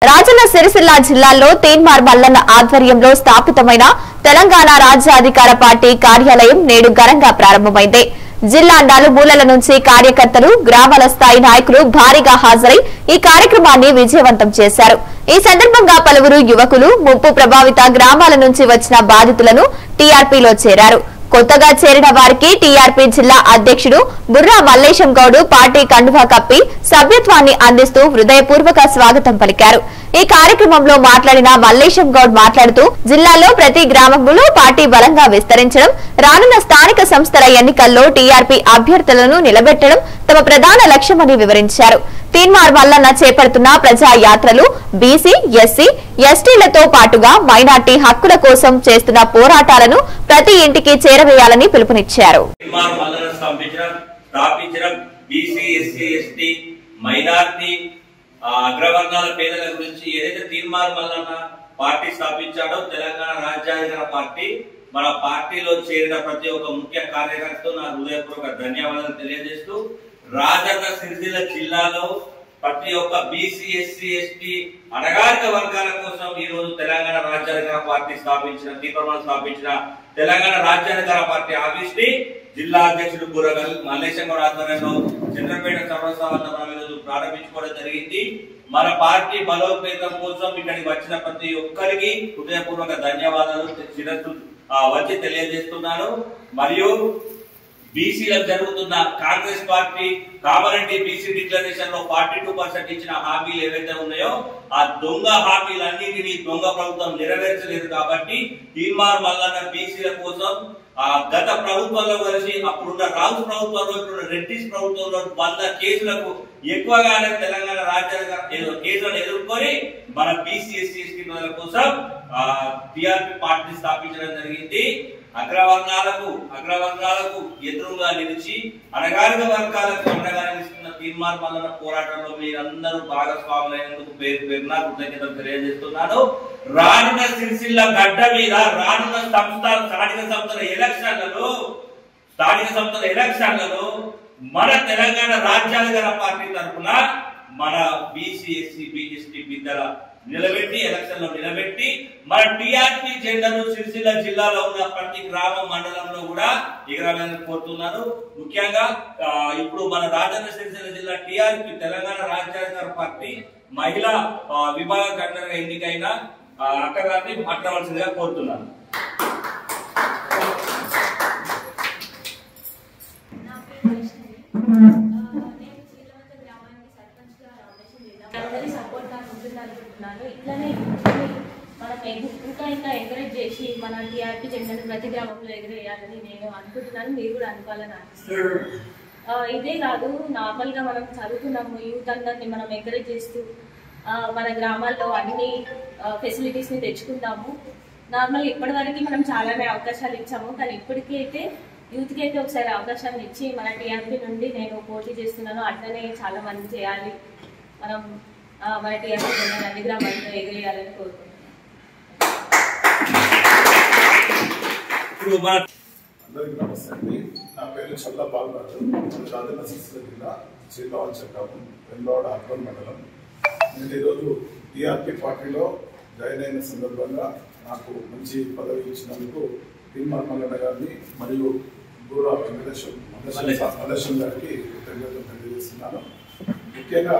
రాజన్న సిరిసిల్ల జిల్లాలో తీన్మార్ మల్లన్న ఆధ్వర్యంలో స్థాపితమైన తెలంగాణ రాజ్యాధికార పార్టీ కార్యాలయం నేడు ఘనంగా ప్రారంభమైంది. జిల్లా నలుమూలల నుంచి కార్యకర్తలు, గ్రామాల స్థాయి నాయకులు భారీగా హాజరై ఈ కార్యక్రమాన్ని విజయవంతం చేశారు. ఈ సందర్భంగా పలువురు యువకులు ముప్పు ప్రభావిత గ్రామాల నుంచి వచ్చిన బాధితులను టీఆర్పీలో చేరారు. కొత్తగా చేరిన వారికి టీఆర్పీ జిల్లా అధ్యక్షుడు బుర్రా మల్లేశం గౌడ్ పార్టీ కండువా కప్పి సభ్యత్వాన్ని అందిస్తూ హృదయపూర్వక స్వాగతం పలికారు. ఈ కార్యక్రమంలో మాట్లాడిన మల్లేశం గౌడ్ మాట్లాడుతూ జిల్లాలో ప్రతి గ్రామంలో పార్టీ బలంగా విస్తరించడం, రానున్న స్థానిక సంస్థల ఎన్నికల్లో టీఆర్పీ అభ్యర్థులను నిలబెట్టడం తమ ప్రధాన లక్ష్యమని వివరించారు. తీన్మార్ మల్లన్న చేపడుతున్న ప్రజా యాత్రలు బీసీ, ఎస్సీ, ఎస్టీలతో పాటుగా మైనార్టీ హక్కుల కోసం చేస్తున్న పోరాటాలను ప్రతి ఇంటికి చేరవేయాలని పిలుపునిచ్చారు. అగ్రవర్ణాల పేదల గురించి ఏదైతే తీన్మార్ మల్లన్న పార్టీ స్థాపించాడో తెలంగాణ రాజ్యాధికార పార్టీ, మన పార్టీలో చేరిన ప్రతి ఒక్క ముఖ్య కార్యకర్తతో నా హృదయపూర్వక ధన్యవాదాలు తెలియజేస్తూ, రాజన్న సిరిసిల్ల జిల్లాలో ప్రతి ఒక్క బీసీ, ఎస్సీ, ఎస్టీ అణగారిక వర్గాల కోసం ఈ రోజు తెలంగాణ రాజ్యాధికార పార్టీ స్థాపించిన తెలంగాణ రాజ్యాధికార పార్టీ ఆఫీస్ ని జిల్లా అధ్యక్షుడు బుర్రా మల్లేశం గౌడ్ ఆధ్వర్యంలో చంద్రపేట చౌరస్తా వద్ద మనం ఈరోజు ప్రారంభించుకోవడం జరిగింది. మన పార్టీ బలోపేతం కోసం ఇక్కడికి వచ్చిన ప్రతి ఒక్కరికి హృదయపూర్వక ధన్యవాదాలు శిరస్సు వచ్చి తెలియజేస్తున్నాను. మరియు బీసీలకు జరుగుతున్న Congress party Kamareddy BC declaration లో 42% ఇచ్చిన హామీలు ఏవైతే ఉన్నాయో ఆ దొంగ హామీలన్నింటినీ దొంగ ప్రభుత్వం నెరవేర్చలేదు. కాబట్టి తీన్మార్ మల్లన్న బీసీల కోసం గత ప్రభుత్వంలో కలిసి అప్పుడున్న రాజు ప్రభుత్వంలో, ఇప్పుడున్న రెడ్డిస్ ప్రభుత్వంలో 100 కేసులకు ఎక్కువగానే తెలంగాణ రాజ్యాంగ కేసులను ఎదుర్కొని మన బీసీ, ఎస్సీ, ఎస్టీ ప్రజల కోసం టీఆర్పీ పార్టీ స్థాపించడం జరిగింది. అగ్రవర్ణాలకు ఎదురుగా నిలిచి అణగారిక వర్గాలకు అండగా నిలుస్తున్న తీన్మార్ మల్లన్న పోరాటంలో మీరందరూ భాగస్వాములైనందుకు పేరు పేరున కృతజ్ఞతలు తెలియజేస్తున్నాను. రానున్న సిరిసిల్ల గడ్డ మీద రానున్న స్థానిక సంస్థల ఎలక్షన్లలో మన తెలంగాణ రాజ్యాధికార పార్టీ తరఫున మన బీసీ, ఎస్సీ, బీఎస్టీ బిడ్డల ఎలక్షన్ లో నిలబెట్టి మన టీఆర్పీ జెండాను సిరిసిల్ల జిల్లాలో ఉన్న ప్రతి గ్రామ మండలంలో కూడా ఎగరాలని కోరుతున్నాను. ముఖ్యంగా ఇప్పుడు మన రాజన్న సిరిసిల్ల జిల్లా టీఆర్పీ తెలంగాణ రాజ్యాధికార పార్టీ మహిళా విభాగ కన్వీనర్ ఎన్నికైన అక్కగారిని మాట్లాడవలసిందిగా కోరుతున్నాను. ఇట్లానే మనం ఇంకా ఎంకరేజ్ చేసి మన టీఆర్పీ జెండాను ప్రతి గ్రామంలో ఎగరేయాలని నేను అనుకుంటున్నాను. మీరు కూడా అనుకోవాలని ఆశిస్తున్నాను. ఇదే కాదు, నార్మల్ గా మనం చదువుతున్నాము, యూత్ అందరినీ మనం ఎంకరేజ్ చేస్తూ మన గ్రామాల్లో అన్ని ఫెసిలిటీస్ ని తెచ్చుకుంటాము. నార్మల్ ఇప్పటివరకు మనం చాలానే అవకాశాలు ఇచ్చాము, కానీ ఇప్పటికైతే యూత్ కి అయితే ఒకసారి అవకాశాన్ని ఇచ్చి మన టీఆర్పీ నుండి నేను పోటీ చేస్తున్నాను. అట్లనే చాలా మంది చేయాలి, మనం మన టీఆర్పీ జెండా అన్ని గ్రామాల్లో ఎగరేయాలని కోరుకుంటున్నాను. అందరికీ నమస్తే అండి. నా పేరు చల్ల బాలరాజు. రాజన్న సిరిసిల్ల జిల్లా చీలవాడ చట్టాము, వెల్లోడ అర్బన్ మండలం. నేను ఈరోజు టీఆర్పీ పార్టీలో జాయిన్ అయిన సందర్భంగా నాకు మంచి పదవి ఇచ్చినందుకు తీన్మార్ మల్లన్న గారిని మరియు బుర్రా మల్లేశం గారికి కృతజ్ఞతలు తెలియజేస్తున్నాను. ముఖ్యంగా